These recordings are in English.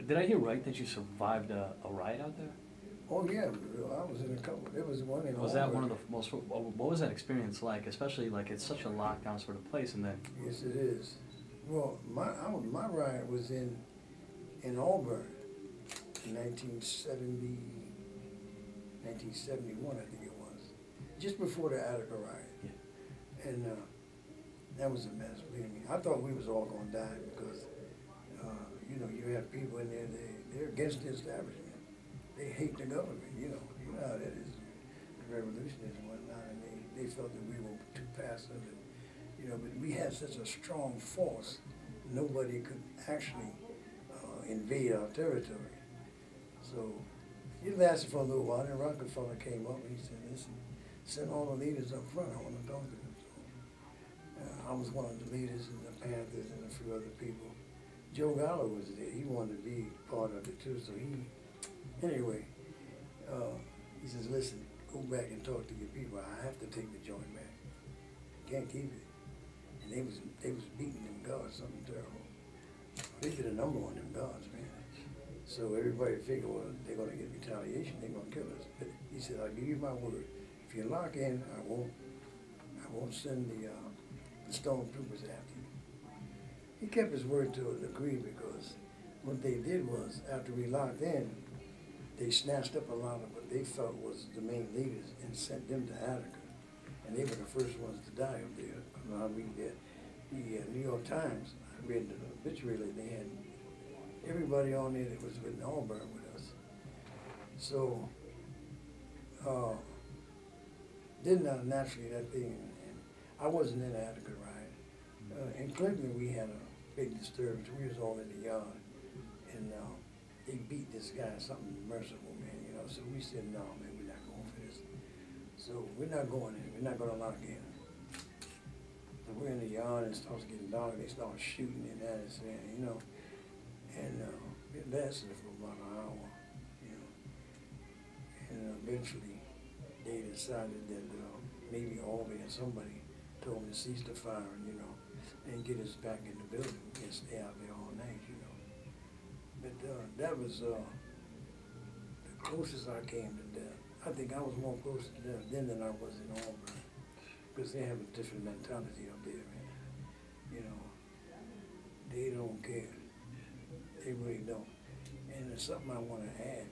Did I hear right that you survived a riot out there? Oh yeah, I was in a couple. There was one in. Was that one of the most? What was that experience like? Especially like it's such a lockdown sort of place, and then. Yes, it is. Well, my riot was in Auburn in 1970, 1971, I think it was, just before the Attica riot. Yeah. And that was a mess, believe me. I thought we was all going to die because, you know, you have people in there, they're against the establishment. They hate the government, you know how that is, the revolutionists and whatnot, and they felt that we were too passive, and, you know, but we had such a strong force, nobody could actually invade our territory. So it lasted for a little while, and Rockefeller came up and he said, listen, send all the leaders up front, I want to talk to them. So, I was one of the leaders in the Panthers and a few other people. Joe Gallo was there, he wanted to be part of it too, so anyway, he says, listen, go back and talk to your people. I have to take the joint back. Can't keep it. And they was beating them guards, something terrible. They did a number on them guards, man. So everybody figured, well, they're gonna get retaliation, they're gonna kill us. But he said, I'll give you my word. If you lock in, I won't send the stormtroopers after you. He kept his word to a degree because what they did was, after we locked in, they snatched up a lot of what they felt was the main leaders and sent them to Attica. And they were the first ones to die up there. I read that the New York Times, I read the obituary, they had everybody on there that was with Auburn with us. So, then naturally that thing, and I wasn't in the Attica riot. In Cleveland we had a big disturbance. We was all in the yard. And they beat this guy, something merciful, man, you know. So we said, no, man, we're not going for this. So we're not going in. We're not going to lock in. So we're in the yard and it starts getting dark. They start shooting at us, man, you know. And it lasted for about an hour, you know. And eventually they decided that maybe Albany or somebody told them to cease the firing, you know, and get us back in the building. We can't stay out there all night, you know. But that was the closest I came to death. I think I was more close to death then than I was in Auburn, because they have a different mentality up there, man. You know, they don't care. They really don't. And there's something I want to add.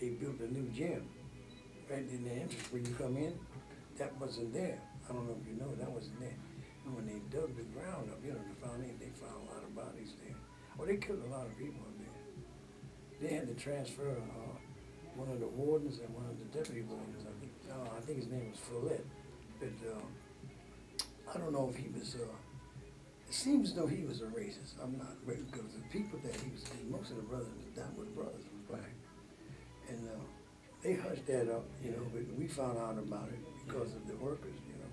They built a new gym right in the entrance where you come in. That wasn't there. I don't know if you know, that wasn't there. And when they dug the ground up, you know, they found a lot of bodies there. Oh, they killed a lot of people up there. They had to transfer one of the wardens and one of the deputy wardens. I think his name was Follett. But I don't know if he was, it seems as though he was a racist. I'm not, because the people that he was, most of the brothers that were brothers was black. And they hushed that up, you know, but we found out about it because of the workers, you know.